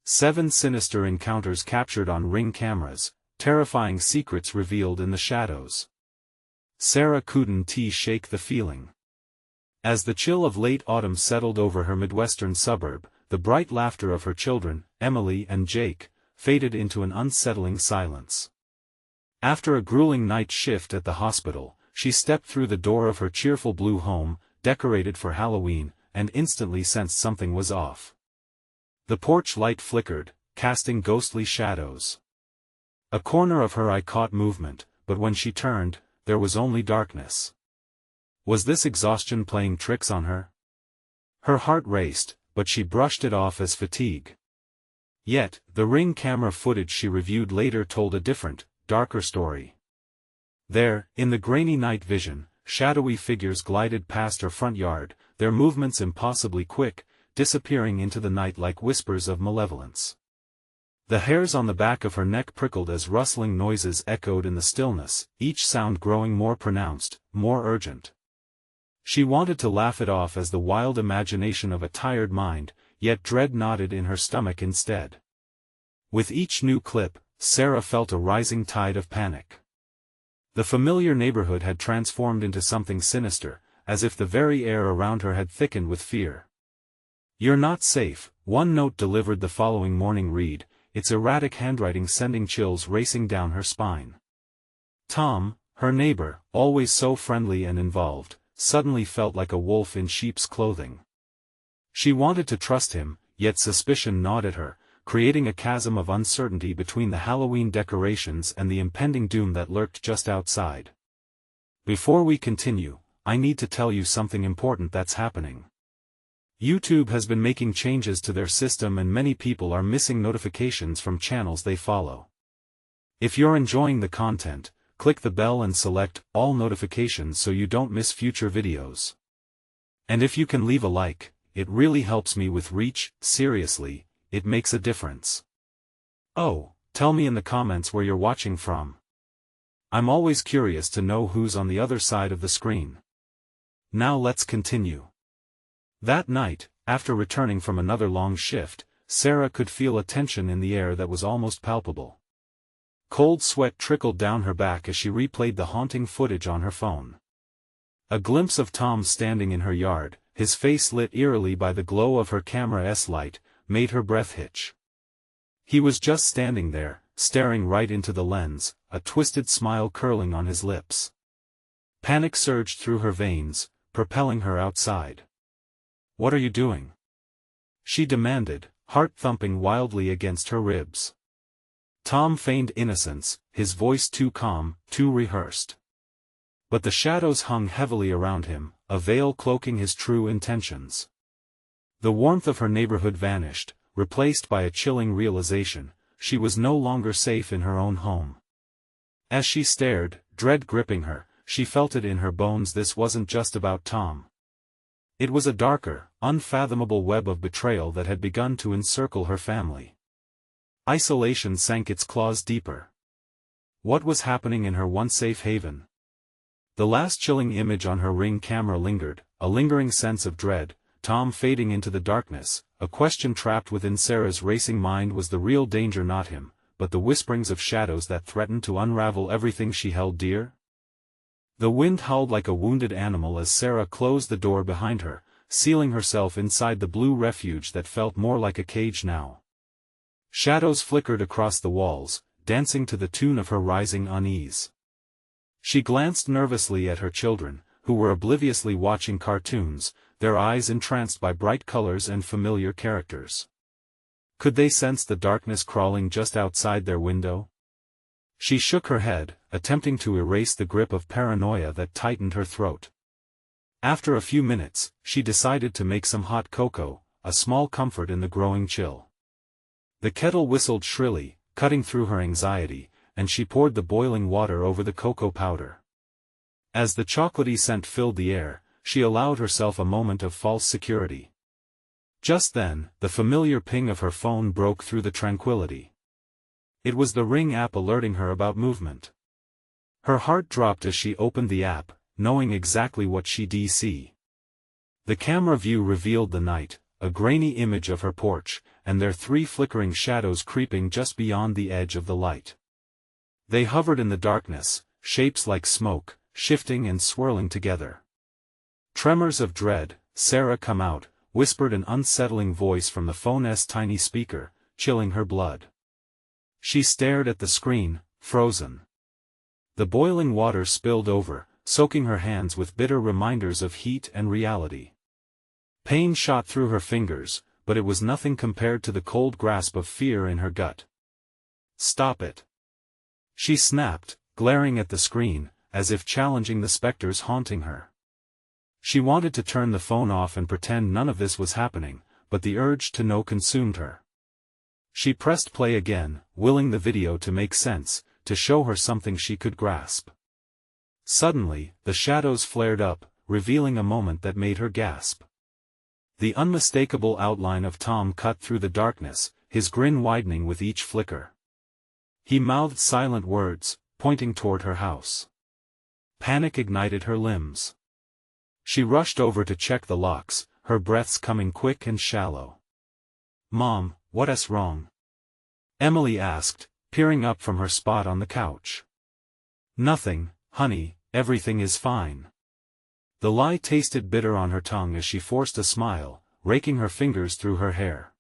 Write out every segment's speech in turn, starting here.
7 Sinister encounters captured on Ring cameras, terrifying secrets revealed in the shadows. Sarah couldn't shake the feeling. As the chill of late autumn settled over her Midwestern suburb, the bright laughter of her children, Emily and Jake, faded into an unsettling silence. After a grueling night shift at the hospital, she stepped through the door of her cheerful blue home, decorated for Halloween, and instantly sensed something was off. The porch light flickered, casting ghostly shadows. A corner of her eye caught movement, but when she turned, there was only darkness. Was this exhaustion playing tricks on her? Her heart raced, but she brushed it off as fatigue. Yet, the Ring camera footage she reviewed later told a different, darker story. There, in the grainy night vision, shadowy figures glided past her front yard, their movements impossibly quick, disappearing into the night like whispers of malevolence. The hairs on the back of her neck prickled as rustling noises echoed in the stillness, each sound growing more pronounced, more urgent. She wanted to laugh it off as the wild imagination of a tired mind, yet dread knotted in her stomach instead. With each new clip, Sarah felt a rising tide of panic. The familiar neighborhood had transformed into something sinister, as if the very air around her had thickened with fear. "You're not safe," one note delivered the following morning read, its erratic handwriting sending chills racing down her spine. Tom, her neighbor, always so friendly and involved, suddenly felt like a wolf in sheep's clothing. She wanted to trust him, yet suspicion gnawed at her, creating a chasm of uncertainty between the Halloween decorations and the impending doom that lurked just outside. Before we continue, I need to tell you something important that's happening. YouTube has been making changes to their system and many people are missing notifications from channels they follow. If you're enjoying the content, click the bell and select all notifications so you don't miss future videos. And if you can leave a like, it really helps me with reach. Seriously, it makes a difference. Oh, tell me in the comments where you're watching from. I'm always curious to know who's on the other side of the screen. Now let's continue. That night, after returning from another long shift, Sarah could feel a tension in the air that was almost palpable. Cold sweat trickled down her back as she replayed the haunting footage on her phone. A glimpse of Tom standing in her yard, his face lit eerily by the glow of her camera's light, made her breath hitch. He was just standing there, staring right into the lens, a twisted smile curling on his lips. Panic surged through her veins, propelling her outside. "What are you doing?" she demanded, heart thumping wildly against her ribs. Tom feigned innocence, his voice too calm, too rehearsed. But the shadows hung heavily around him, a veil cloaking his true intentions. The warmth of her neighborhood vanished, replaced by a chilling realization: she was no longer safe in her own home. As she stared, dread gripping her, she felt it in her bones: this wasn't just about Tom. It was a darker, unfathomable web of betrayal that had begun to encircle her family. Isolation sank its claws deeper. What was happening in her once safe haven? The last chilling image on her Ring camera lingered, a lingering sense of dread, Tom fading into the darkness. A question trapped within Sarah's racing mind: was the real danger not him, but the whisperings of shadows that threatened to unravel everything she held dear? The wind howled like a wounded animal as Sarah closed the door behind her, sealing herself inside the blue refuge that felt more like a cage now. Shadows flickered across the walls, dancing to the tune of her rising unease. She glanced nervously at her children, who were obliviously watching cartoons, their eyes entranced by bright colors and familiar characters. Could they sense the darkness crawling just outside their window? She shook her head, attempting to erase the grip of paranoia that tightened her throat. After a few minutes, she decided to make some hot cocoa, a small comfort in the growing chill. The kettle whistled shrilly, cutting through her anxiety, and she poured the boiling water over the cocoa powder. As the chocolatey scent filled the air, she allowed herself a moment of false security. Just then, the familiar ping of her phone broke through the tranquility. It was the Ring app alerting her about movement. Her heart dropped as she opened the app, knowing exactly what she'd see. The camera view revealed the night, a grainy image of her porch, and their 3 flickering shadows creeping just beyond the edge of the light. They hovered in the darkness, shapes like smoke, shifting and swirling together. Tremors of dread. "Sarah, come out," whispered an unsettling voice from the phone's tiny speaker, chilling her blood. She stared at the screen, frozen. The boiling water spilled over, soaking her hands with bitter reminders of heat and reality. Pain shot through her fingers, but it was nothing compared to the cold grasp of fear in her gut. "Stop it!" she snapped, glaring at the screen, as if challenging the specters haunting her. She wanted to turn the phone off and pretend none of this was happening, but the urge to know consumed her. She pressed play again, willing the video to make sense, to show her something she could grasp. Suddenly, the shadows flared up, revealing a moment that made her gasp. The unmistakable outline of Tom cut through the darkness, his grin widening with each flicker. He mouthed silent words, pointing toward her house. Panic ignited her limbs. She rushed over to check the locks, her breaths coming quick and shallow. "Mom, what's wrong?" Emily asked, peering up from her spot on the couch. "Nothing, honey, everything is fine." The lie tasted bitter on her tongue as she forced a smile, raking her fingers through her hair.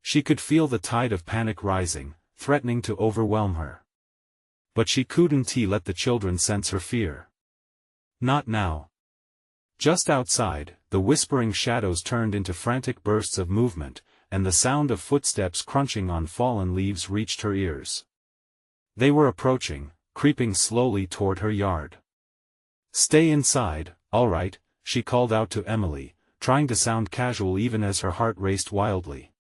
She could feel the tide of panic rising, threatening to overwhelm her. But she couldn't let the children sense her fear. Not now. Just outside, the whispering shadows turned into frantic bursts of movement, and the sound of footsteps crunching on fallen leaves reached her ears. They were approaching, creeping slowly toward her yard. "Stay inside, all right," she called out to Emily, trying to sound casual even as her heart raced wildly.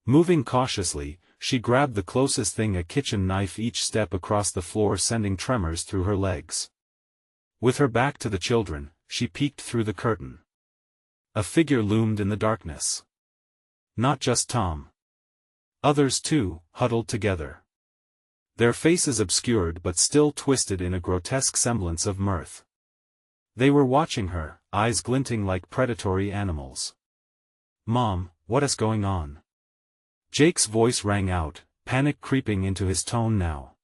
Moving cautiously, she grabbed the closest thing, a kitchen knife, each step across the floor sending tremors through her legs. With her back to the children, she peeked through the curtain. A figure loomed in the darkness. Not just Tom. Others too, huddled together. Their faces obscured but still twisted in a grotesque semblance of mirth. They were watching her, eyes glinting like predatory animals. "Mom, what's going on?" Jake's voice rang out, panic creeping into his tone now.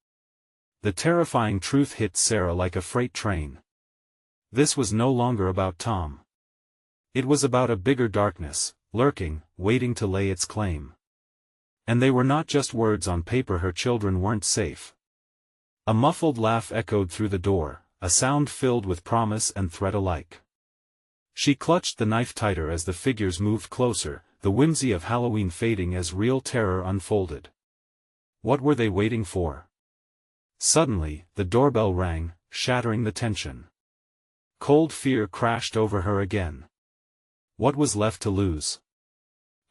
The terrifying truth hit Sarah like a freight train. This was no longer about Tom. It was about a bigger darkness, lurking, waiting to lay its claim. And they were not just words on paper. Her children weren't safe. A muffled laugh echoed through the door, a sound filled with promise and threat alike. She clutched the knife tighter as the figures moved closer, the whimsy of Halloween fading as real terror unfolded. What were they waiting for? Suddenly, the doorbell rang, shattering the tension. Cold fear crashed over her again. What was left to lose?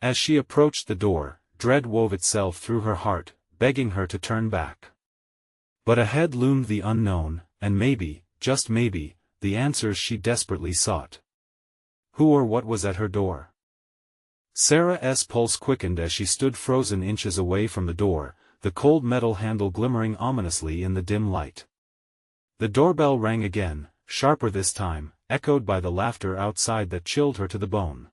As she approached the door, dread wove itself through her heart, begging her to turn back. But ahead loomed the unknown, and maybe, just maybe, the answers she desperately sought. Who or what was at her door? Sarah's pulse quickened as she stood frozen inches away from the door, the cold metal handle glimmering ominously in the dim light. The doorbell rang again, sharper this time, echoed by the laughter outside that chilled her to the bone.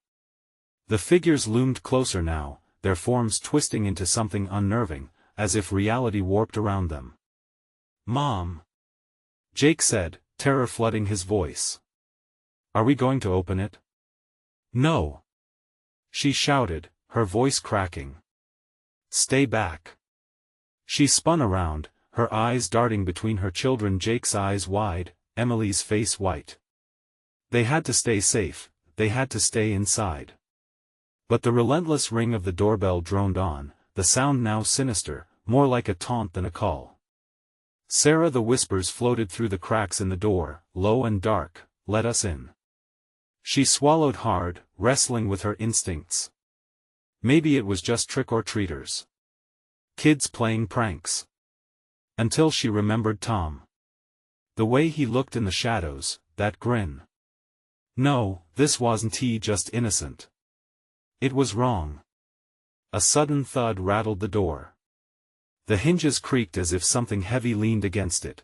The figures loomed closer now, their forms twisting into something unnerving, as if reality warped around them. "Mom!" Jake said, terror flooding his voice. "Are we going to open it?" "No!" she shouted, her voice cracking. "Stay back!" She spun around, her eyes darting between her children, Jake's eyes wide, Emily's face white. They had to stay safe, they had to stay inside. But the relentless ring of the doorbell droned on, the sound now sinister, more like a taunt than a call. "Sarah," the whispers floated through the cracks in the door, low and dark, "let us in." She swallowed hard, wrestling with her instincts. Maybe it was just trick-or-treaters. Kids playing pranks. Until she remembered Tom. The way he looked in the shadows, that grin. No, this wasn't he just innocent. It was wrong. A sudden thud rattled the door. The hinges creaked as if something heavy leaned against it.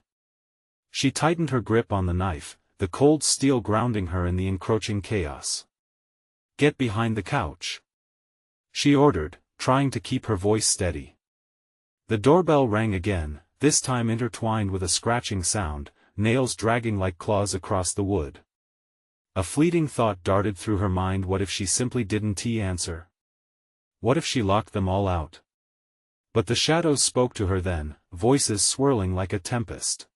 She tightened her grip on the knife, the cold steel grounding her in the encroaching chaos. "Get behind the couch," she ordered, trying to keep her voice steady. The doorbell rang again, this time intertwined with a scratching sound, nails dragging like claws across the wood. A fleeting thought darted through her mind: what if she simply didn't answer? What if she locked them all out? But the shadows spoke to her then, voices swirling like a tempest.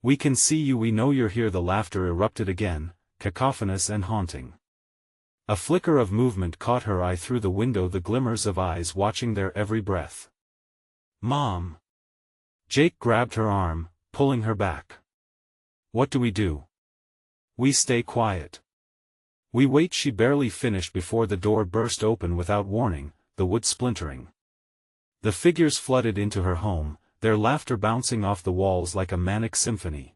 "We can see you, we know you're here." The laughter erupted again, cacophonous and haunting. A flicker of movement caught her eye through the window, the glimmers of eyes watching their every breath. "Mom!" Jake grabbed her arm, pulling her back. "What do we do?" "We stay quiet. We wait." She barely finished before the door burst open without warning, the wood splintering. The figures flooded into her home, their laughter bouncing off the walls like a manic symphony.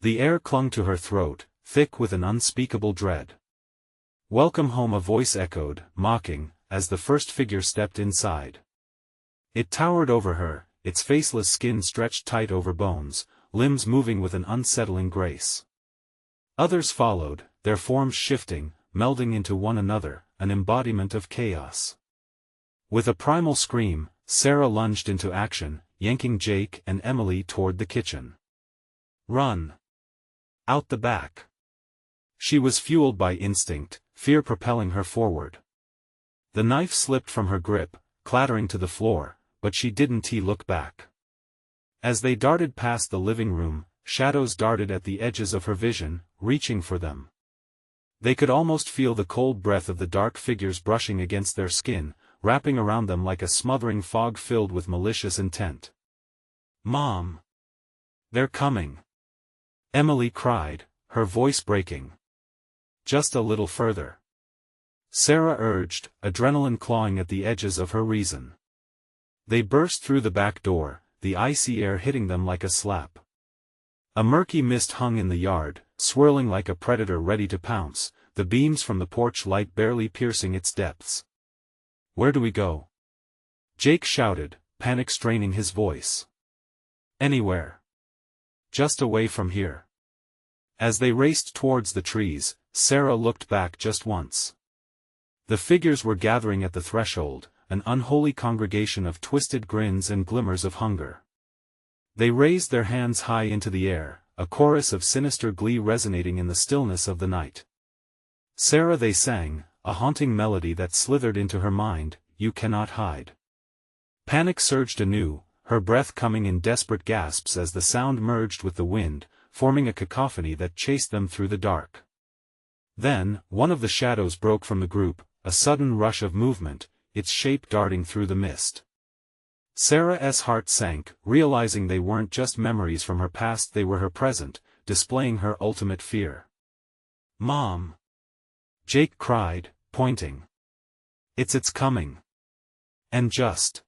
The air clung to her throat, thick with an unspeakable dread. "Welcome home," a voice echoed, mocking, as the first figure stepped inside. It towered over her, its faceless skin stretched tight over bones, limbs moving with an unsettling grace. Others followed, their forms shifting, melding into one another, an embodiment of chaos. With a primal scream, Sarah lunged into action, yanking Jake and Emily toward the kitchen. "Run! Out the back!" She was fueled by instinct, fear propelling her forward. The knife slipped from her grip, clattering to the floor, but she didn't look back. As they darted past the living room, shadows darted at the edges of her vision, reaching for them. They could almost feel the cold breath of the dark figures brushing against their skin, wrapping around them like a smothering fog filled with malicious intent. "Mom! They're coming!" Emily cried, her voice breaking. "Just a little further," Sarah urged, adrenaline clawing at the edges of her reason. They burst through the back door, the icy air hitting them like a slap. A murky mist hung in the yard, swirling like a predator ready to pounce, the beams from the porch light barely piercing its depths. "Where do we go?" Jake shouted, panic straining his voice. "Anywhere. Just away from here." As they raced towards the trees, Sarah looked back just once. The figures were gathering at the threshold, an unholy congregation of twisted grins and glimmers of hunger. They raised their hands high into the air, a chorus of sinister glee resonating in the stillness of the night. "Sarah," they sang, a haunting melody that slithered into her mind, "you cannot hide." Panic surged anew, her breath coming in desperate gasps as the sound merged with the wind, forming a cacophony that chased them through the dark. Then, one of the shadows broke from the group, a sudden rush of movement, its shape darting through the mist. Sarah's heart sank, realizing they weren't just memories from her past, they were her present, displaying her ultimate fear. "Mom!" Jake cried, pointing. It's coming." And just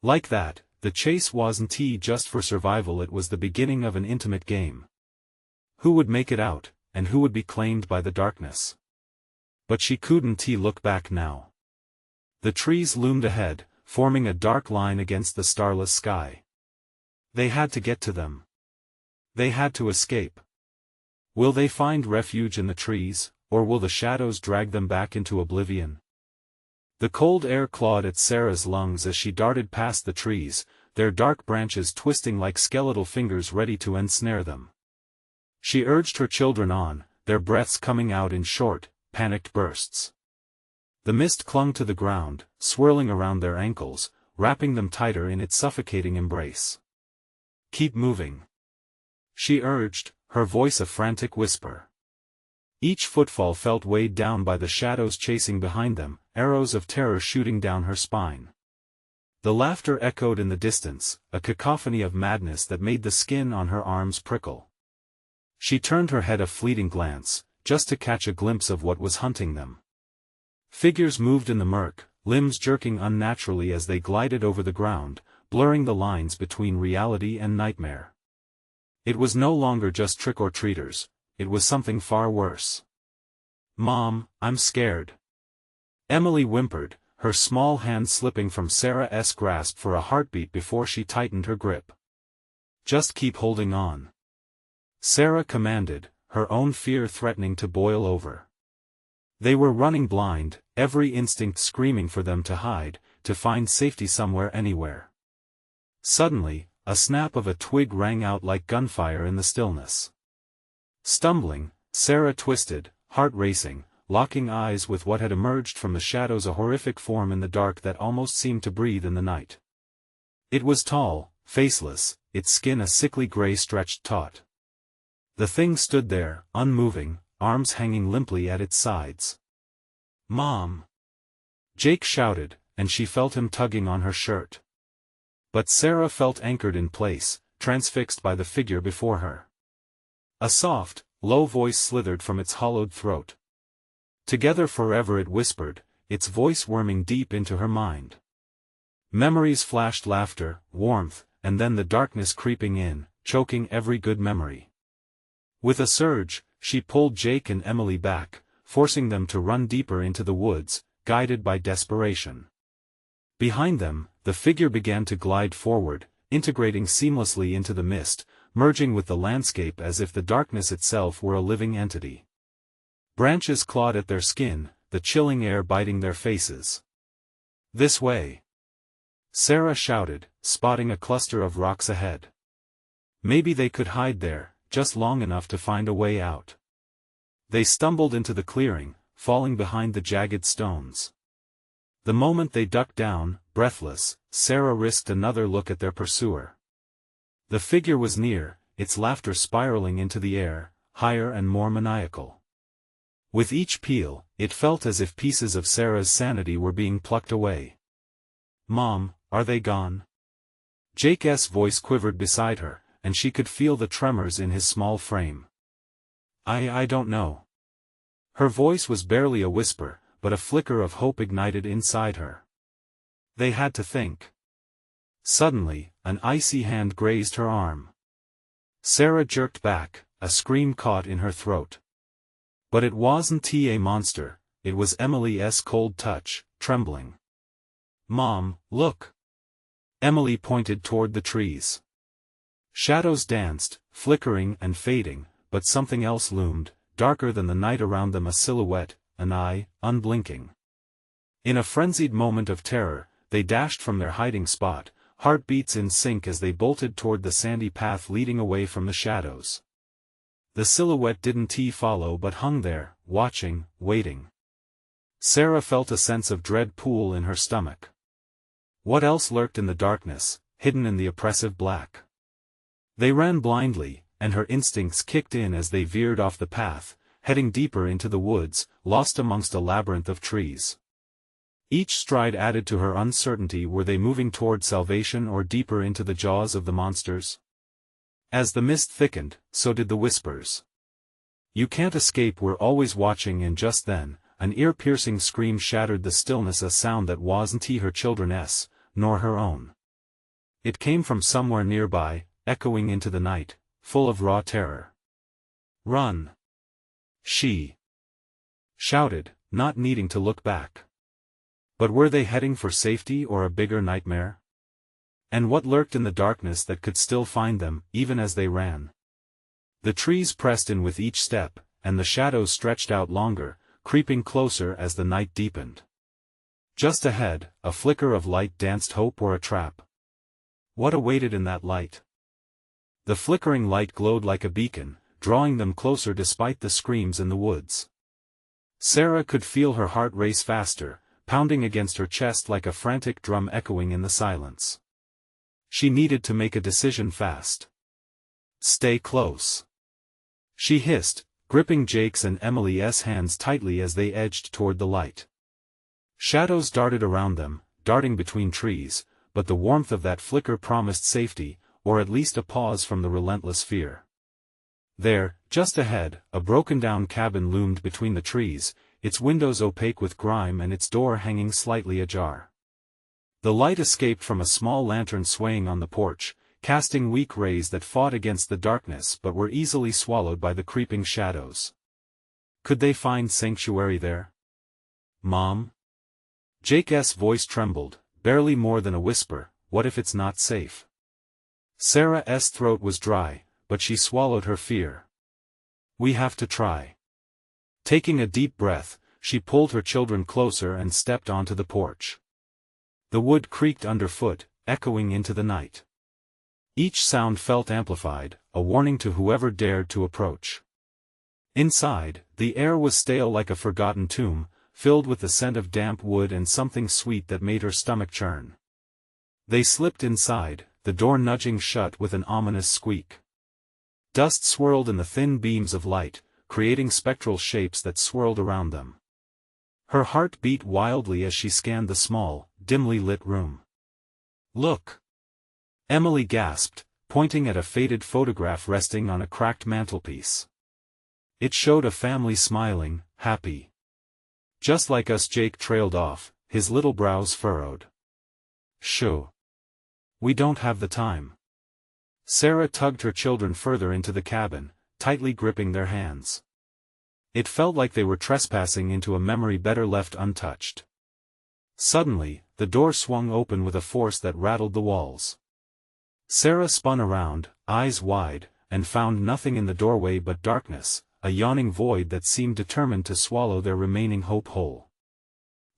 like that, the chase wasn't just for survival, it was the beginning of an intimate game. Who would make it out, and who would be claimed by the darkness? But she couldn't look back now. The trees loomed ahead, forming a dark line against the starless sky. They had to get to them. They had to escape. Will they find refuge in the trees, or will the shadows drag them back into oblivion? The cold air clawed at Sarah's lungs as she darted past the trees, their dark branches twisting like skeletal fingers ready to ensnare them. She urged her children on, their breaths coming out in short, panicked bursts. The mist clung to the ground, swirling around their ankles, wrapping them tighter in its suffocating embrace. "Keep moving," she urged, her voice a frantic whisper. Each footfall felt weighed down by the shadows chasing behind them, arrows of terror shooting down her spine. The laughter echoed in the distance, a cacophony of madness that made the skin on her arms prickle. She turned her head a fleeting glance, just to catch a glimpse of what was hunting them. Figures moved in the murk, limbs jerking unnaturally as they glided over the ground, blurring the lines between reality and nightmare. It was no longer just trick-or-treaters, it was something far worse. "Mom, I'm scared," Emily whimpered, her small hand slipping from Sarah's grasp for a heartbeat before she tightened her grip. "Just keep holding on," Sarah commanded, her own fear threatening to boil over. They were running blind, every instinct screaming for them to hide, to find safety somewhere anywhere. Suddenly, a snap of a twig rang out like gunfire in the stillness. Stumbling, Sarah twisted, heart racing, locking eyes with what had emerged from the shadows, a horrific form in the dark that almost seemed to breathe in the night. It was tall, faceless, its skin a sickly gray stretched taut. The thing stood there, unmoving, arms hanging limply at its sides. "Mom!" Jake shouted, and she felt him tugging on her shirt. But Sarah felt anchored in place, transfixed by the figure before her. A soft, low voice slithered from its hollowed throat. "Together forever," it whispered, its voice worming deep into her mind. Memories flashed, laughter, warmth, and then the darkness creeping in, choking every good memory. With a surge, she pulled Jake and Emily back, forcing them to run deeper into the woods, guided by desperation. Behind them, the figure began to glide forward, integrating seamlessly into the mist, merging with the landscape as if the darkness itself were a living entity. Branches clawed at their skin, the chilling air biting their faces. "This way!" Sarah shouted, spotting a cluster of rocks ahead. Maybe they could hide there, just long enough to find a way out. They stumbled into the clearing, falling behind the jagged stones. The moment they ducked down, breathless, Sarah risked another look at their pursuer. The figure was near, its laughter spiraling into the air, higher and more maniacal. With each peal, it felt as if pieces of Sarah's sanity were being plucked away. "Mom, are they gone?" Jake's voice quivered beside her, and she could feel the tremors in his small frame. I don't know." Her voice was barely a whisper, but a flicker of hope ignited inside her. They had to think. Suddenly, an icy hand grazed her arm. Sarah jerked back, a scream caught in her throat. But it wasn't a monster, it was Emily's cold touch, trembling. "Mom, look!" Emily pointed toward the trees. Shadows danced, flickering and fading, but something else loomed, darker than the night around them, a silhouette, an eye, unblinking. In a frenzied moment of terror, they dashed from their hiding spot, heartbeats in sync as they bolted toward the sandy path leading away from the shadows. The silhouette didn't follow but hung there, watching, waiting. Sarah felt a sense of dread pool in her stomach. What else lurked in the darkness, hidden in the oppressive black? They ran blindly, and her instincts kicked in as they veered off the path, heading deeper into the woods, lost amongst a labyrinth of trees. Each stride added to her uncertainty. Were they moving toward salvation or deeper into the jaws of the monsters? As the mist thickened, so did the whispers. "You can't escape, we're always watching." And just then, an ear-piercing scream shattered the stillness, a sound that wasn't her children's, nor her own. It came from somewhere nearby, echoing into the night, full of raw terror. "Run!" she shouted, not needing to look back. But were they heading for safety or a bigger nightmare? And what lurked in the darkness that could still find them, even as they ran? The trees pressed in with each step, and the shadows stretched out longer, creeping closer as the night deepened. Just ahead, a flicker of light danced. Hope or a trap? What awaited in that light? The flickering light glowed like a beacon, drawing them closer despite the screams in the woods. Sarah could feel her heart race faster, pounding against her chest like a frantic drum echoing in the silence. She needed to make a decision fast. "Stay close," she hissed, gripping Jake's and Emily's hands tightly as they edged toward the light. Shadows darted around them, darting between trees, but the warmth of that flicker promised safety, or at least a pause from the relentless fear. There, just ahead, a broken-down cabin loomed between the trees, its windows opaque with grime and its door hanging slightly ajar. The light escaped from a small lantern swaying on the porch, casting weak rays that fought against the darkness but were easily swallowed by the creeping shadows. Could they find sanctuary there? "Mom?" Jake's voice trembled, barely more than a whisper. "What if it's not safe?" Sarah's throat was dry, but she swallowed her fear. "We have to try." Taking a deep breath, she pulled her children closer and stepped onto the porch. The wood creaked underfoot, echoing into the night. Each sound felt amplified, a warning to whoever dared to approach. Inside, the air was stale like a forgotten tomb, filled with the scent of damp wood and something sweet that made her stomach churn. They slipped inside, the door nudging shut with an ominous squeak. Dust swirled in the thin beams of light, creating spectral shapes that swirled around them. Her heart beat wildly as she scanned the small, dimly lit room. "Look!" Emily gasped, pointing at a faded photograph resting on a cracked mantelpiece. It showed a family smiling, happy. "Just like us." Jake trailed off, his little brows furrowed. "Shoo. We don't have the time." Sarah tugged her children further into the cabin, tightly gripping their hands. It felt like they were trespassing into a memory better left untouched. Suddenly, the door swung open with a force that rattled the walls. Sarah spun around, eyes wide, and found nothing in the doorway but darkness, a yawning void that seemed determined to swallow their remaining hope whole.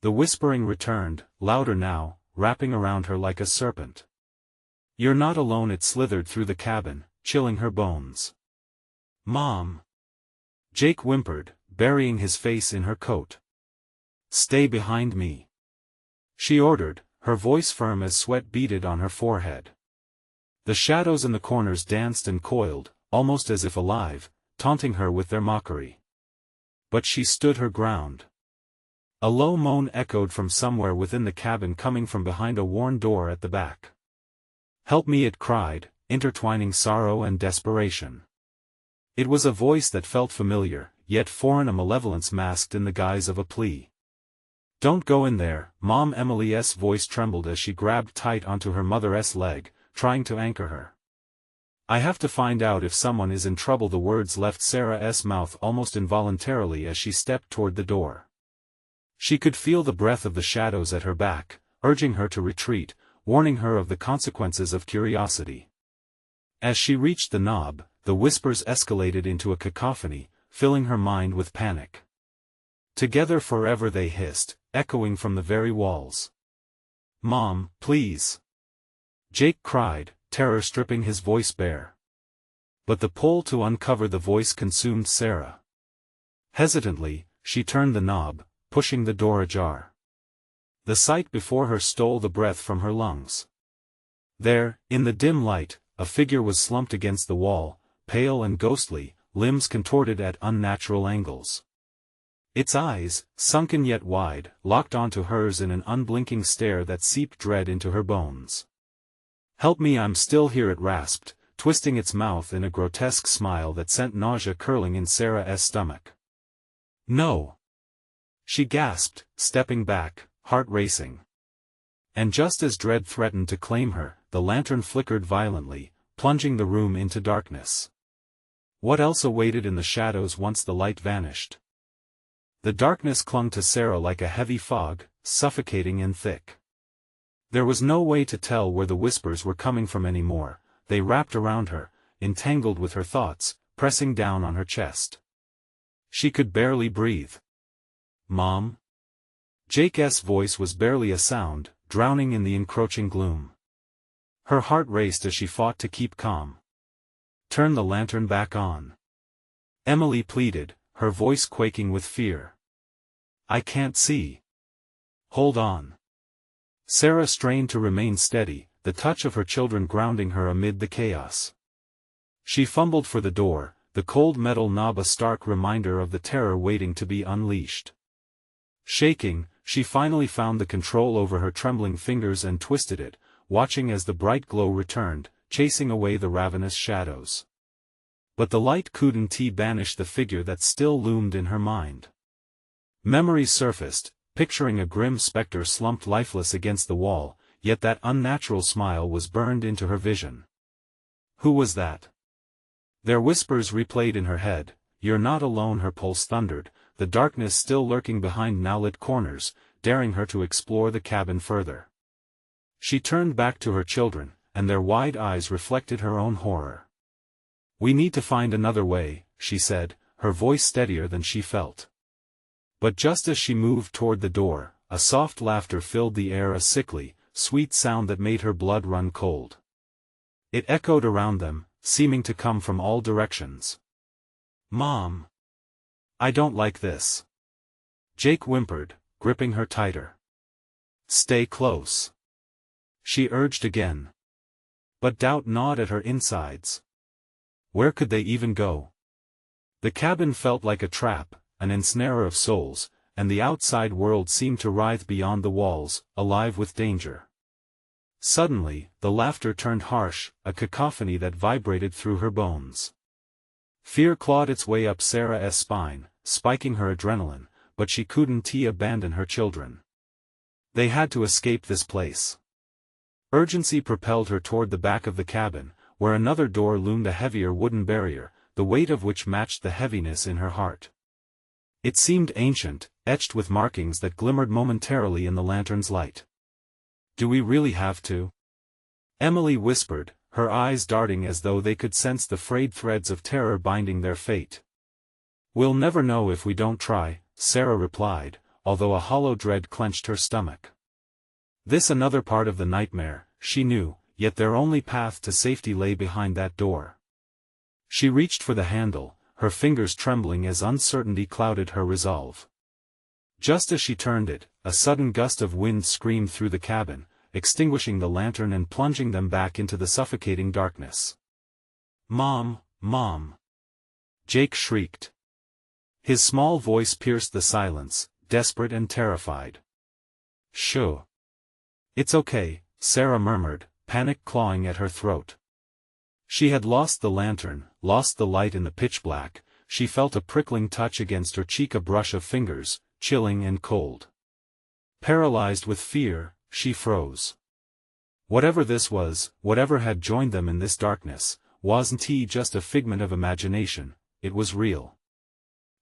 The whispering returned, louder now, wrapping around her like a serpent. "You're not alone." It slithered through the cabin, chilling her bones. "Mom!" Jake whimpered, burying his face in her coat. "Stay behind me," she ordered, her voice firm as sweat beaded on her forehead. The shadows in the corners danced and coiled, almost as if alive, taunting her with their mockery. But she stood her ground. A low moan echoed from somewhere within the cabin, coming from behind a worn door at the back. "Help me!" it cried, intertwining sorrow and desperation. It was a voice that felt familiar, yet foreign, a malevolence masked in the guise of a plea. "Don't go in there, Mom!" Emily's voice trembled as she grabbed tight onto her mother's leg, trying to anchor her. "I have to find out if someone is in trouble." The words left Sarah's mouth almost involuntarily as she stepped toward the door. She could feel the breath of the shadows at her back, urging her to retreat, warning her of the consequences of curiosity. As she reached the knob, the whispers escalated into a cacophony, filling her mind with panic. "Together forever," they hissed, echoing from the very walls. "Mom, please!" Jake cried, terror stripping his voice bare. But the pull to uncover the voice consumed Sarah. Hesitantly, she turned the knob, pushing the door ajar. The sight before her stole the breath from her lungs. There, in the dim light, a figure was slumped against the wall, pale and ghostly, limbs contorted at unnatural angles. Its eyes, sunken yet wide, locked onto hers in an unblinking stare that seeped dread into her bones. "Help me, I'm still here," it rasped, twisting its mouth in a grotesque smile that sent nausea curling in Sarah's stomach. "No!" she gasped, stepping back, heart racing. And just as dread threatened to claim her, the lantern flickered violently, plunging the room into darkness. What else awaited in the shadows once the light vanished? The darkness clung to Sarah like a heavy fog, suffocating and thick. There was no way to tell where the whispers were coming from anymore. They wrapped around her, entangled with her thoughts, pressing down on her chest. She could barely breathe. "Mom?" Jake's voice was barely a sound, drowning in the encroaching gloom. Her heart raced as she fought to keep calm. "Turn the lantern back on," Emily pleaded, her voice quaking with fear. "I can't see." "Hold on." Sarah strained to remain steady, the touch of her children grounding her amid the chaos. She fumbled for the door, the cold metal knob a stark reminder of the terror waiting to be unleashed. Shaking, she finally found the control over her trembling fingers and twisted it, watching as the bright glow returned, chasing away the ravenous shadows. But the light couldn't banish the figure that still loomed in her mind. Memories surfaced, picturing a grim specter slumped lifeless against the wall, yet that unnatural smile was burned into her vision. Who was that? Their whispers replayed in her head. "You're not alone," her pulse thundered, the darkness still lurking behind now-lit corners, daring her to explore the cabin further. She turned back to her children, and their wide eyes reflected her own horror. "We need to find another way," she said, her voice steadier than she felt. But just as she moved toward the door, a soft laughter filled the air, a sickly, sweet sound that made her blood run cold. It echoed around them, seeming to come from all directions. "Mom! I don't like this," Jake whimpered, gripping her tighter. "Stay close," she urged again. But doubt gnawed at her insides. Where could they even go? The cabin felt like a trap, an ensnarer of souls, and the outside world seemed to writhe beyond the walls, alive with danger. Suddenly, the laughter turned harsh, a cacophony that vibrated through her bones. Fear clawed its way up Sarah's spine, spiking her adrenaline, but she couldn't abandon her children. They had to escape this place. Urgency propelled her toward the back of the cabin, where another door loomed, a heavier wooden barrier, the weight of which matched the heaviness in her heart. It seemed ancient, etched with markings that glimmered momentarily in the lantern's light. "Do we really have to?" Emily whispered, her eyes darting as though they could sense the frayed threads of terror binding their fate. "We'll never know if we don't try," Sarah replied, although a hollow dread clenched her stomach. This another part of the nightmare, she knew, yet their only path to safety lay behind that door. She reached for the handle, her fingers trembling as uncertainty clouded her resolve. Just as she turned it, a sudden gust of wind screamed through the cabin, extinguishing the lantern and plunging them back into the suffocating darkness. "Mom, Mom!" Jake shrieked. His small voice pierced the silence, desperate and terrified. "Shoo. It's okay," Sarah murmured, panic clawing at her throat. She had lost the lantern, lost the light in the pitch black. She felt a prickling touch against her cheek, a brush of fingers, chilling and cold. Paralyzed with fear, she froze. Whatever this was, whatever had joined them in this darkness, wasn't just a figment of imagination, it was real.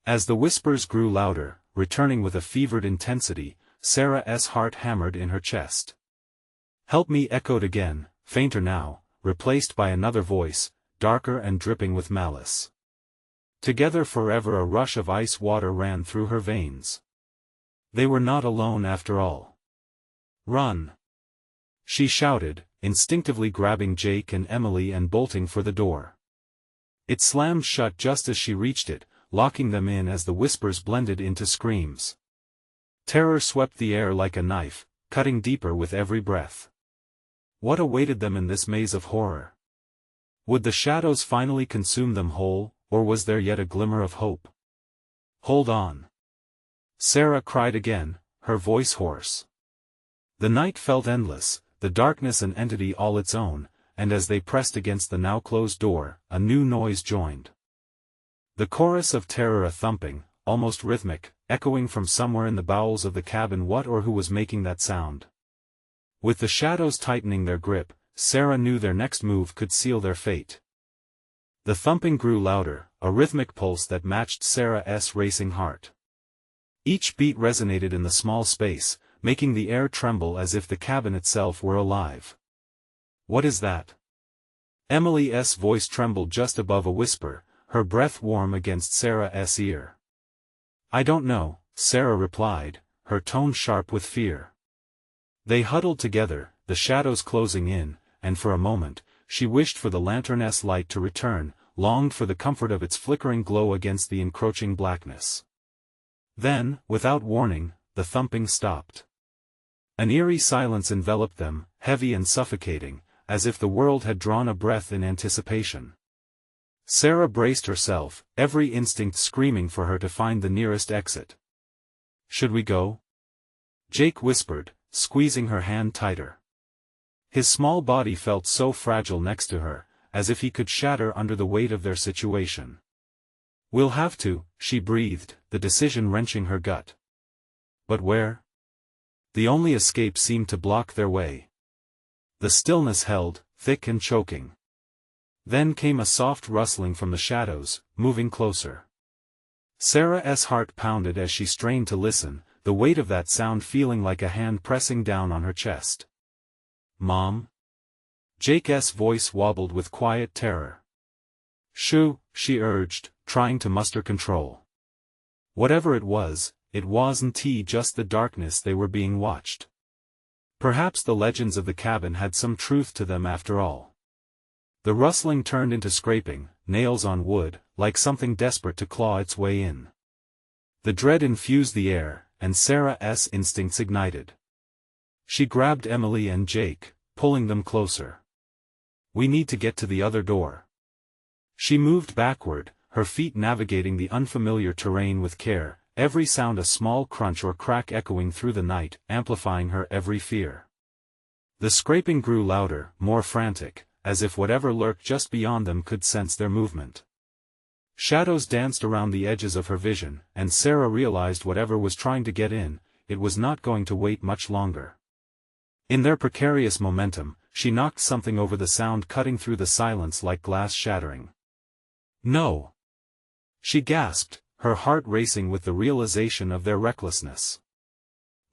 As the whispers grew louder, returning with a fevered intensity, Sarah's heart hammered in her chest. "Help me," echoed again, fainter now, replaced by another voice, darker and dripping with malice. Together forever, a rush of ice water ran through her veins. They were not alone after all. "Run!" she shouted, instinctively grabbing Jake and Emily and bolting for the door. It slammed shut just as she reached it, locking them in as the whispers blended into screams. Terror swept the air like a knife, cutting deeper with every breath. What awaited them in this maze of horror? Would the shadows finally consume them whole, or was there yet a glimmer of hope? "Hold on!" Sarah cried again, her voice hoarse. The night felt endless, the darkness an entity all its own, and as they pressed against the now closed door, a new noise joined. The chorus of terror, a thumping, almost rhythmic, echoing from somewhere in the bowels of the cabin. What or who was making that sound? With the shadows tightening their grip, Sarah knew their next move could seal their fate. The thumping grew louder, a rhythmic pulse that matched Sarah's racing heart. Each beat resonated in the small space, making the air tremble as if the cabin itself were alive. "What is that?" Emily's voice trembled just above a whisper, her breath warm against Sarah's ear. "I don't know," Sarah replied, her tone sharp with fear. They huddled together, the shadows closing in, and for a moment, she wished for the lantern's light to return, longed for the comfort of its flickering glow against the encroaching blackness. Then, without warning, the thumping stopped. An eerie silence enveloped them, heavy and suffocating, as if the world had drawn a breath in anticipation. Sarah braced herself, every instinct screaming for her to find the nearest exit. "Should we go?" Jake whispered, squeezing her hand tighter. His small body felt so fragile next to her, as if he could shatter under the weight of their situation. "We'll have to," she breathed, the decision wrenching her gut. But where? The only escape seemed to block their way. The stillness held, thick and choking. Then came a soft rustling from the shadows, moving closer. Sarah's heart pounded as she strained to listen, the weight of that sound feeling like a hand pressing down on her chest. "Mom?" Jake's voice wobbled with quiet terror. "Shoo," she urged, trying to muster control. Whatever it was, it wasn't just the darkness they were being watched. Perhaps the legends of the cabin had some truth to them after all. The rustling turned into scraping, nails on wood, like something desperate to claw its way in. The dread infused the air, and Sarah's instincts ignited. She grabbed Emily and Jake, pulling them closer. "We need to get to the other door." She moved backward, her feet navigating the unfamiliar terrain with care, every sound a small crunch or crack echoing through the night, amplifying her every fear. The scraping grew louder, more frantic, as if whatever lurked just beyond them could sense their movement. Shadows danced around the edges of her vision, and Sarah realized whatever was trying to get in, it was not going to wait much longer. In their precarious momentum, she knocked something over, the sound cutting through the silence like glass shattering. "No!" she gasped, her heart racing with the realization of their recklessness.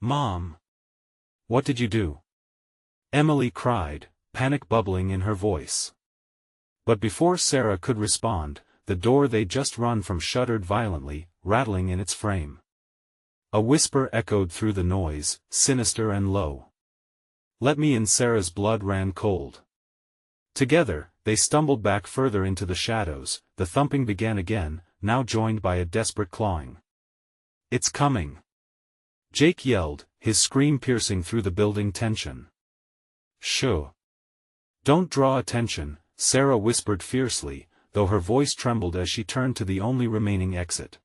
"Mom! What did you do?" Emily cried, panic bubbling in her voice. But before Sarah could respond, the door they'd just run from shuddered violently, rattling in its frame. A whisper echoed through the noise, sinister and low. "Let me in." Sarah's blood ran cold. Together, they stumbled back further into the shadows. The thumping began again, now joined by a desperate clawing. "It's coming!" Jake yelled, his scream piercing through the building tension. "Shoo! Don't draw attention," Sarah whispered fiercely, though her voice trembled as she turned to the only remaining exit.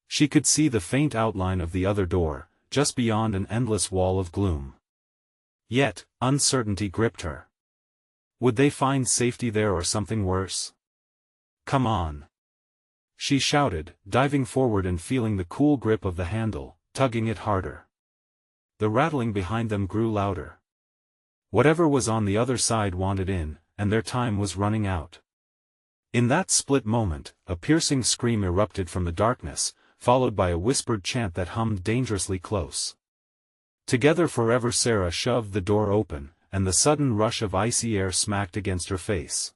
She could see the faint outline of the other door, just beyond an endless wall of gloom. Yet, uncertainty gripped her. Would they find safety there or something worse? "Come on!" she shouted, diving forward and feeling the cool grip of the handle, tugging it harder. The rattling behind them grew louder. Whatever was on the other side wanted in, and their time was running out. In that split moment, a piercing scream erupted from the darkness, followed by a whispered chant that hummed dangerously close. Together forever. Sarah shoved the door open, and the sudden rush of icy air smacked against her face.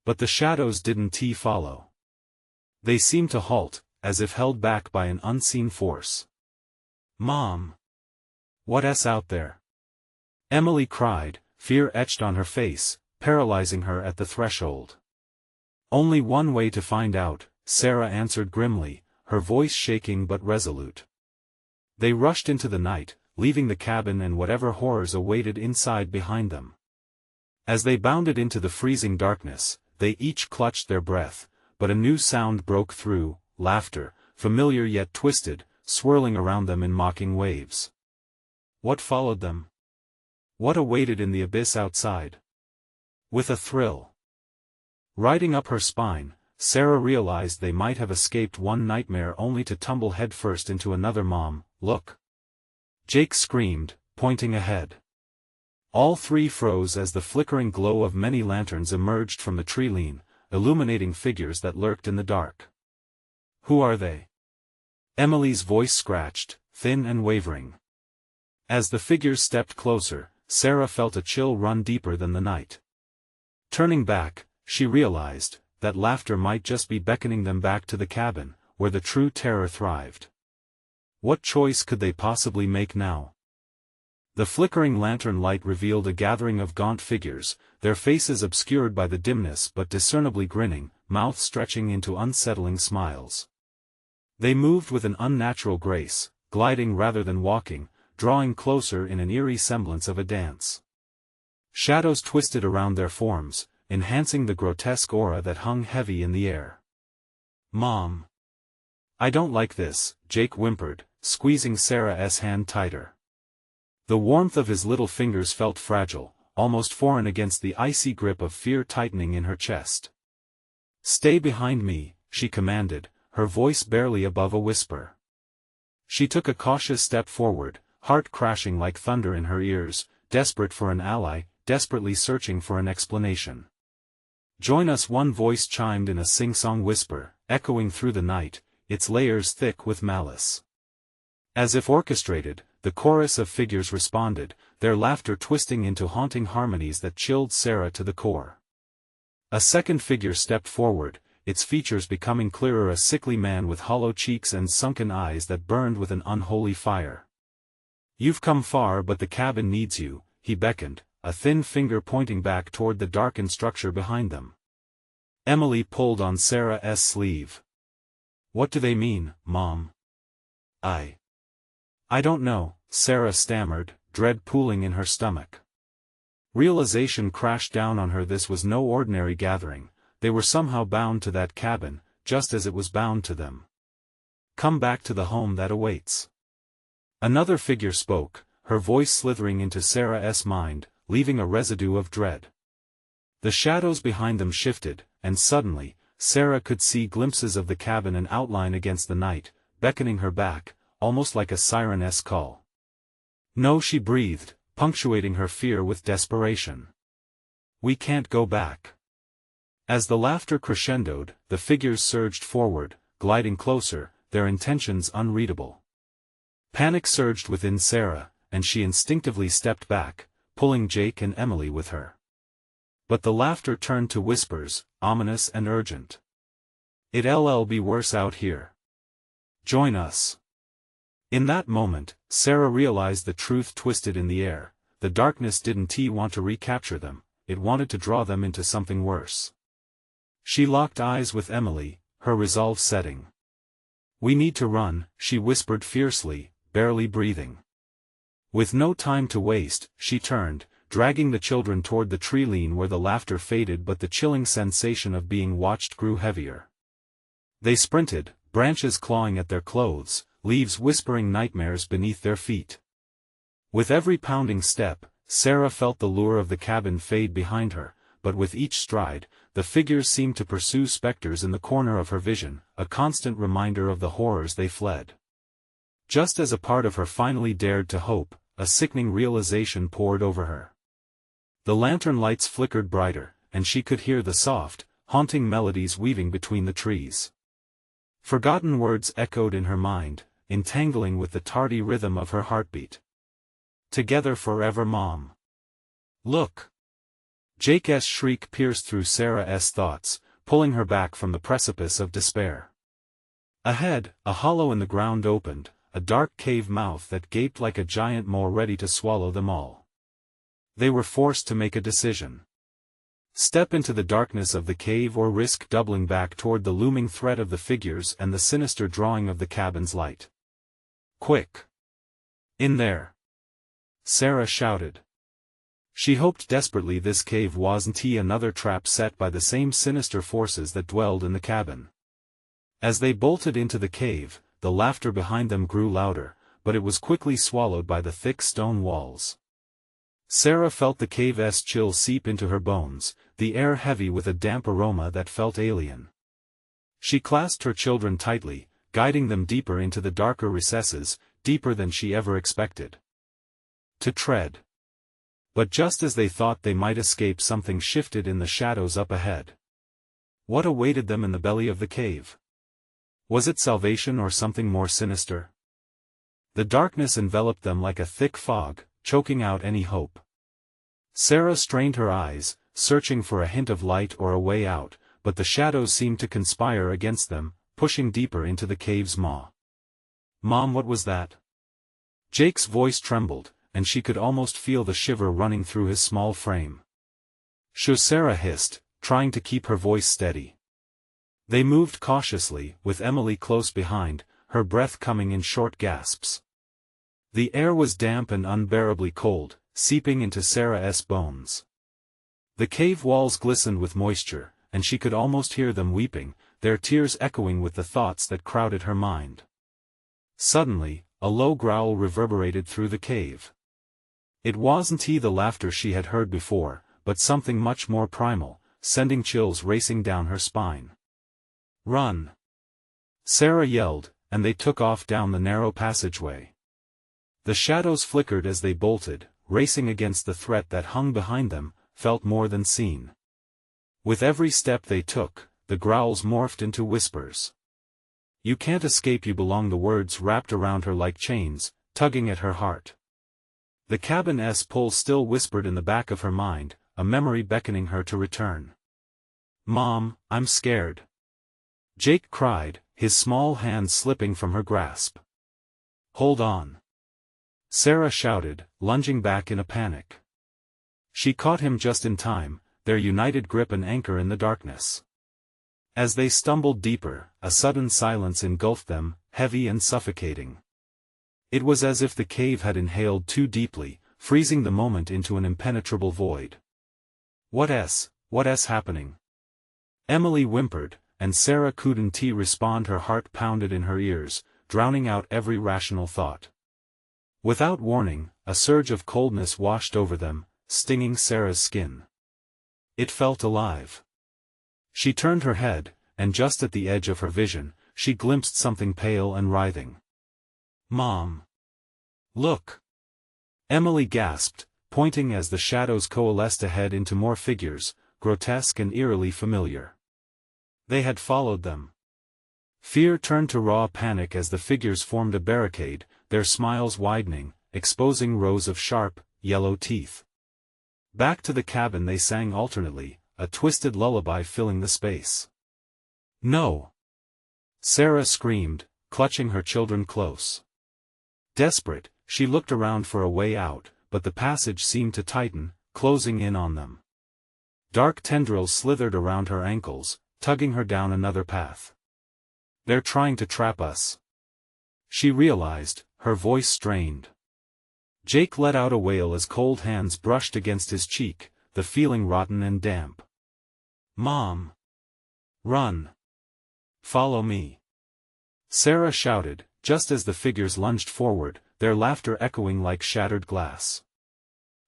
But the shadows didn't follow. They seemed to halt, as if held back by an unseen force. "Mom! What's out there?" Emily cried, fear etched on her face, paralyzing her at the threshold. "Only one way to find out," Sarah answered grimly, her voice shaking but resolute. They rushed into the night, leaving the cabin and whatever horrors awaited inside behind them. As they bounded into the freezing darkness, they each clutched their breath, but a new sound broke through, laughter, familiar yet twisted, swirling around them in mocking waves. What followed them? What awaited in the abyss outside? With a thrill riding up her spine, Sarah realized they might have escaped one nightmare only to tumble headfirst into another. "Mom, look!" Jake screamed, pointing ahead. All three froze as the flickering glow of many lanterns emerged from the tree-line, illuminating figures that lurked in the dark. "Who are they?" Emily's voice scratched, thin and wavering. As the figures stepped closer, Sarah felt a chill run deeper than the night. Turning back, she realized that laughter might just be beckoning them back to the cabin, where the true terror thrived. What choice could they possibly make now? The flickering lantern light revealed a gathering of gaunt figures, their faces obscured by the dimness but discernibly grinning, mouths stretching into unsettling smiles. They moved with an unnatural grace, gliding rather than walking, drawing closer in an eerie semblance of a dance. Shadows twisted around their forms, enhancing the grotesque aura that hung heavy in the air. "Mom! I don't like this," Jake whimpered, squeezing Sarah's hand tighter. The warmth of his little fingers felt fragile, almost foreign against the icy grip of fear tightening in her chest. "Stay behind me," she commanded, her voice barely above a whisper. She took a cautious step forward, heart crashing like thunder in her ears, desperate for an ally, desperately searching for an explanation. "Join us," one voice chimed in a sing-song whisper, echoing through the night, its layers thick with malice. As if orchestrated, the chorus of figures responded, their laughter twisting into haunting harmonies that chilled Sarah to the core. A second figure stepped forward, its features becoming clearer, a sickly man with hollow cheeks and sunken eyes that burned with an unholy fire. "You've come far, but the cabin needs you," he beckoned, a thin finger pointing back toward the darkened structure behind them. Emily pulled on Sarah's sleeve. "What do they mean, Mom?" I don't know," Sarah stammered, dread pooling in her stomach. Realization crashed down on her. This was no ordinary gathering, they were somehow bound to that cabin, just as it was bound to them. "Come back to the home that awaits." Another figure spoke, her voice slithering into Sarah's mind, leaving a residue of dread. The shadows behind them shifted, and suddenly, Sarah could see glimpses of the cabin in outline against the night, beckoning her back, almost like a siren's call. "No," she breathed, punctuating her fear with desperation. "We can't go back." As the laughter crescendoed, the figures surged forward, gliding closer, their intentions unreadable. Panic surged within Sarah, and she instinctively stepped back, pulling Jake and Emily with her. But the laughter turned to whispers, ominous and urgent. "It'll be worse out here. Join us." In that moment, Sarah realized the truth twisted in the air. The darkness didn't want to recapture them, it wanted to draw them into something worse. She locked eyes with Emily, her resolve setting. "We need to run," she whispered fiercely, barely breathing. With no time to waste, she turned, dragging the children toward the tree line where the laughter faded but the chilling sensation of being watched grew heavier. They sprinted, branches clawing at their clothes, leaves whispering nightmares beneath their feet. With every pounding step, Sarah felt the lure of the cabin fade behind her, but with each stride, the figures seemed to pursue specters in the corner of her vision, a constant reminder of the horrors they fled. Just as a part of her finally dared to hope, a sickening realization poured over her. The lantern lights flickered brighter, and she could hear the soft, haunting melodies weaving between the trees. Forgotten words echoed in her mind, entangling with the tardy rhythm of her heartbeat. "Together forever, Mom. Look!" Jake's shriek pierced through Sarah's thoughts, pulling her back from the precipice of despair. Ahead, a hollow in the ground opened, a dark cave mouth that gaped like a giant maw ready to swallow them all. They were forced to make a decision. Step into the darkness of the cave or risk doubling back toward the looming threat of the figures and the sinister drawing of the cabin's light. "Quick! In there!" Sarah shouted. She hoped desperately this cave wasn't another trap set by the same sinister forces that dwelled in the cabin. As they bolted into the cave, the laughter behind them grew louder, but it was quickly swallowed by the thick stone walls. Sarah felt the cave's chill seep into her bones, the air heavy with a damp aroma that felt alien. She clasped her children tightly, guiding them deeper into the darker recesses, deeper than she ever expected to tread. But just as they thought they might escape, something shifted in the shadows up ahead. What awaited them in the belly of the cave? Was it salvation or something more sinister? The darkness enveloped them like a thick fog, choking out any hope. Sarah strained her eyes, searching for a hint of light or a way out, but the shadows seemed to conspire against them, pushing deeper into the cave's maw. "Mom, what was that?" Jake's voice trembled, and she could almost feel the shiver running through his small frame. "Sure," Sarah hissed, trying to keep her voice steady. They moved cautiously, with Emily close behind, her breath coming in short gasps. The air was damp and unbearably cold, seeping into Sarah's bones. The cave walls glistened with moisture, and she could almost hear them weeping, their tears echoing with the thoughts that crowded her mind. Suddenly, a low growl reverberated through the cave. It wasn't the laughter she had heard before, but something much more primal, sending chills racing down her spine. "Run!" Sarah yelled, and they took off down the narrow passageway. The shadows flickered as they bolted, racing against the threat that hung behind them, felt more than seen. With every step they took, the growls morphed into whispers. "You can't escape, you belong," the words wrapped around her like chains, tugging at her heart. The cabin's pull still whispered in the back of her mind, a memory beckoning her to return. "Mom, I'm scared." Jake cried, his small hand slipping from her grasp. "Hold on!" Sarah shouted, lunging back in a panic. She caught him just in time, their united grip an anchor in the darkness. As they stumbled deeper, a sudden silence engulfed them, heavy and suffocating. It was as if the cave had inhaled too deeply, freezing the moment into an impenetrable void. What's happening?" Emily whimpered, and Sarah couldn't respond. Her heart pounded in her ears, drowning out every rational thought. Without warning, a surge of coldness washed over them, stinging Sarah's skin. It felt alive. She turned her head, and just at the edge of her vision, she glimpsed something pale and writhing. "Mom! Look!" Emily gasped, pointing as the shadows coalesced ahead into more figures, grotesque and eerily familiar. They had followed them. Fear turned to raw panic as the figures formed a barricade, their smiles widening, exposing rows of sharp, yellow teeth. Back to the cabin they sang alternately, a twisted lullaby filling the space. "No!" Sarah screamed, clutching her children close. Desperate, she looked around for a way out, but the passage seemed to tighten, closing in on them. Dark tendrils slithered around her ankles, tugging her down another path. "They're trying to trap us," she realized, her voice strained. Jake let out a wail as cold hands brushed against his cheek, the feeling rotten and damp. "Mom! Run! Follow me!" Sarah shouted, just as the figures lunged forward, their laughter echoing like shattered glass.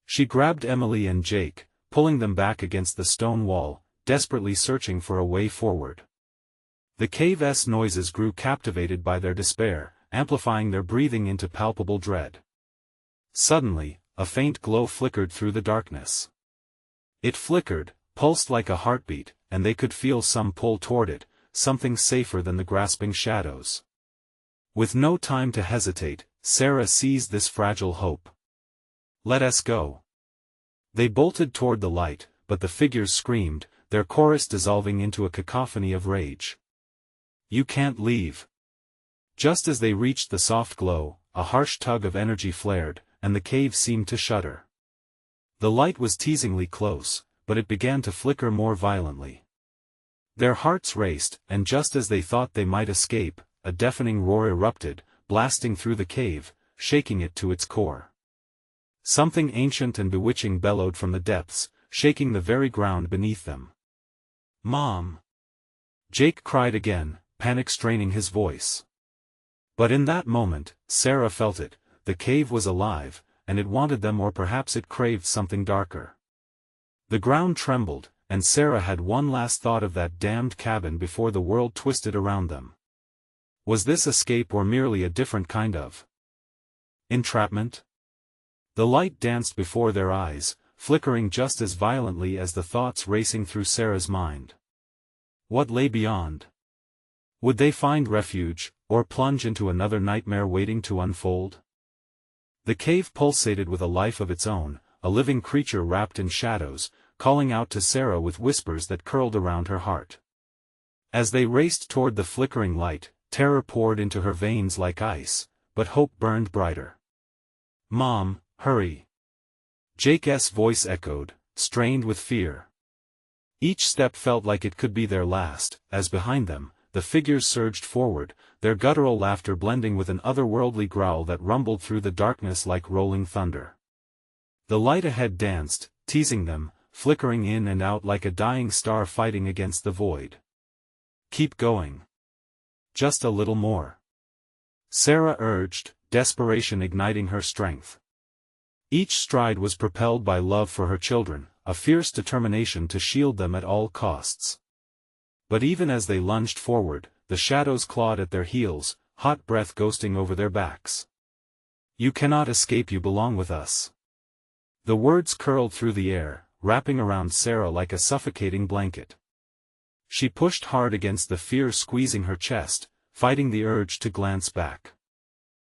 She grabbed Emily and Jake, pulling them back against the stone wall, desperately searching for a way forward. The cave's noises grew captivated by their despair, amplifying their breathing into palpable dread. Suddenly, a faint glow flickered through the darkness. It flickered, pulsed like a heartbeat, and they could feel some pull toward it, something safer than the grasping shadows. With no time to hesitate, Sarah seized this fragile hope. "Let us go." They bolted toward the light, but the figures screamed, their chorus dissolving into a cacophony of rage. "You can't leave." Just as they reached the soft glow, a harsh tug of energy flared, and the cave seemed to shudder. The light was teasingly close, but it began to flicker more violently. Their hearts raced, and just as they thought they might escape, a deafening roar erupted, blasting through the cave, shaking it to its core. Something ancient and bewitching bellowed from the depths, shaking the very ground beneath them. "Mom!" Jake cried again, panic straining his voice. But in that moment, Sarah felt it, the cave was alive, and it wanted them, or perhaps it craved something darker. The ground trembled, and Sarah had one last thought of that damned cabin before the world twisted around them. Was this escape or merely a different kind of entrapment? The light danced before their eyes, flickering just as violently as the thoughts racing through Sarah's mind. What lay beyond? Would they find refuge, or plunge into another nightmare waiting to unfold? The cave pulsated with a life of its own, a living creature wrapped in shadows, calling out to Sarah with whispers that curled around her heart. As they raced toward the flickering light, terror poured into her veins like ice, but hope burned brighter. "Mom, hurry!" Jake's voice echoed, strained with fear. Each step felt like it could be their last, as behind them, the figures surged forward, their guttural laughter blending with an otherworldly growl that rumbled through the darkness like rolling thunder. The light ahead danced, teasing them, flickering in and out like a dying star fighting against the void. "Keep going. Just a little more," Sarah urged, desperation igniting her strength. Each stride was propelled by love for her children, a fierce determination to shield them at all costs. But even as they lunged forward, the shadows clawed at their heels, hot breath ghosting over their backs. "You cannot escape, you belong with us." The words curled through the air, wrapping around Sarah like a suffocating blanket. She pushed hard against the fear squeezing her chest, fighting the urge to glance back.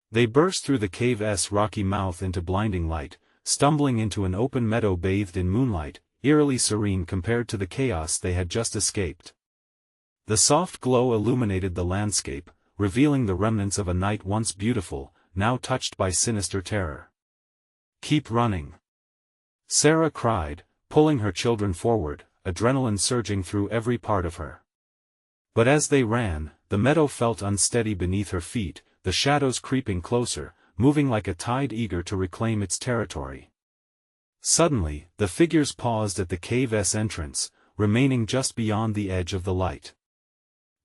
They burst through the cave's rocky mouth into blinding light, stumbling into an open meadow bathed in moonlight, eerily serene compared to the chaos they had just escaped. The soft glow illuminated the landscape, revealing the remnants of a night once beautiful, now touched by sinister terror. "Keep running!" Sarah cried, pulling her children forward, adrenaline surging through every part of her. But as they ran, the meadow felt unsteady beneath her feet, the shadows creeping closer, moving like a tide eager to reclaim its territory. Suddenly, the figures paused at the cave's entrance, remaining just beyond the edge of the light.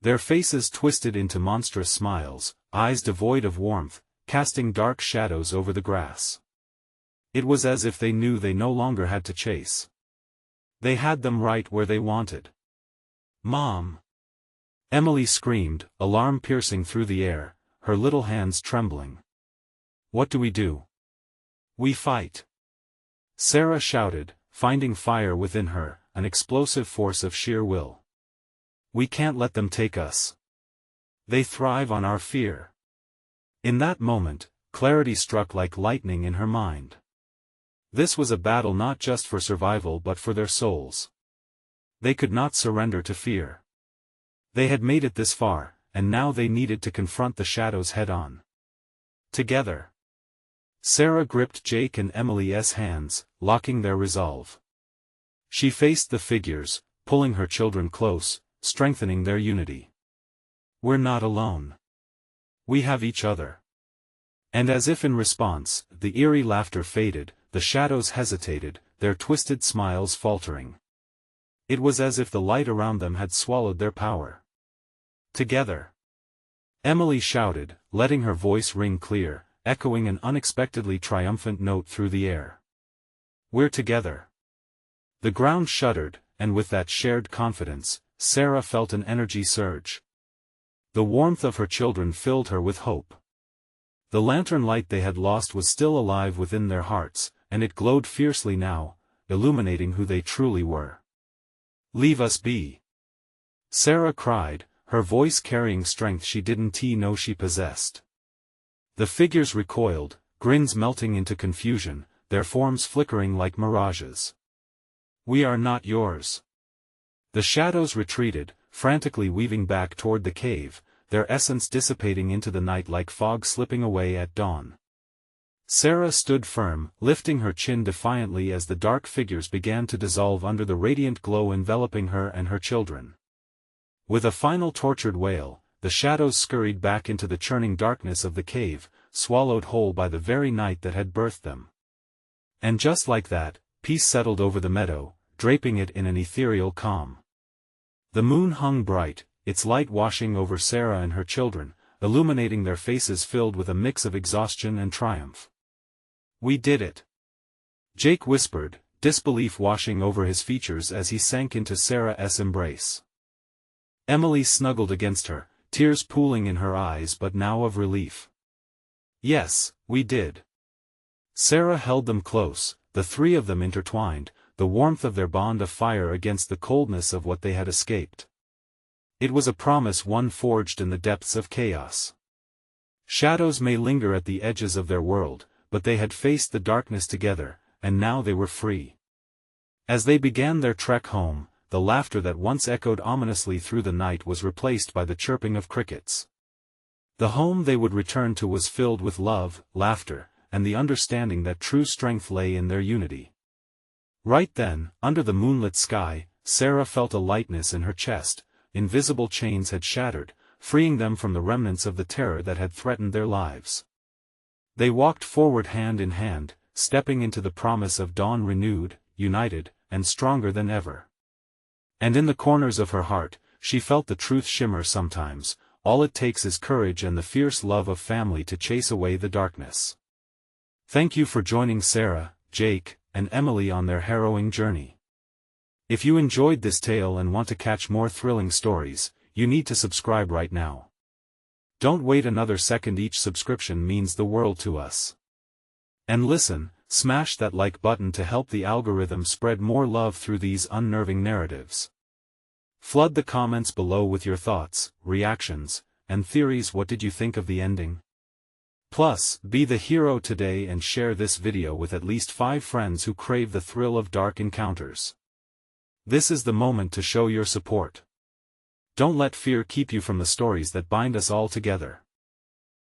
Their faces twisted into monstrous smiles, eyes devoid of warmth, casting dark shadows over the grass. It was as if they knew they no longer had to chase. They had them right where they wanted. "Mom!" Emily screamed, alarm piercing through the air, her little hands trembling. "What do we do?" "We fight!" Sarah shouted, finding fire within her, an explosive force of sheer will. "We can't let them take us. They thrive on our fear." In that moment, clarity struck like lightning in her mind. This was a battle not just for survival but for their souls. They could not surrender to fear. They had made it this far, and now they needed to confront the shadows head-on. Together. Sarah gripped Jake and Emily's hands, locking their resolve. She faced the figures, pulling her children close, strengthening their unity. "We're not alone. We have each other." And as if in response, the eerie laughter faded, the shadows hesitated, their twisted smiles faltering. It was as if the light around them had swallowed their power. "Together!" Emily shouted, letting her voice ring clear, echoing an unexpectedly triumphant note through the air. "We're together!" The ground shuddered, and with that shared confidence, Sarah felt an energy surge. The warmth of her children filled her with hope. The lantern light they had lost was still alive within their hearts, and it glowed fiercely now, illuminating who they truly were. "Leave us be!" Sarah cried, her voice carrying strength she didn't know she possessed. The figures recoiled, grins melting into confusion, their forms flickering like mirages. "We are not yours." The shadows retreated, frantically weaving back toward the cave, their essence dissipating into the night like fog slipping away at dawn. Sarah stood firm, lifting her chin defiantly as the dark figures began to dissolve under the radiant glow enveloping her and her children. With a final tortured wail, the shadows scurried back into the churning darkness of the cave, swallowed whole by the very night that had birthed them. And just like that, peace settled over the meadow, draping it in an ethereal calm. The moon hung bright, its light washing over Sarah and her children, illuminating their faces filled with a mix of exhaustion and triumph. "We did it!" Jake whispered, disbelief washing over his features as he sank into Sarah's embrace. Emily snuggled against her, tears pooling in her eyes but now of relief. "Yes, we did." Sarah held them close, the three of them intertwined, the warmth of their bond of fire against the coldness of what they had escaped. It was a promise one forged in the depths of chaos. Shadows may linger at the edges of their world, but they had faced the darkness together, and now they were free. As they began their trek home, the laughter that once echoed ominously through the night was replaced by the chirping of crickets. The home they would return to was filled with love, laughter, and the understanding that true strength lay in their unity. Right then, under the moonlit sky, Sarah felt a lightness in her chest. Invisible chains had shattered, freeing them from the remnants of the terror that had threatened their lives. They walked forward hand in hand, stepping into the promise of dawn renewed, united, and stronger than ever. And in the corners of her heart, she felt the truth shimmer sometimes: all it takes is courage and the fierce love of family to chase away the darkness. Thank you for joining Sarah, Jake, and Emily on their harrowing journey. If you enjoyed this tale and want to catch more thrilling stories, you need to subscribe right now. Don't wait another second, each subscription means the world to us. And listen, smash that like button to help the algorithm spread more love through these unnerving narratives. Flood the comments below with your thoughts, reactions, and theories. What did you think of the ending? Plus, be the hero today and share this video with at least 5 friends who crave the thrill of dark encounters. This is the moment to show your support. Don't let fear keep you from the stories that bind us all together.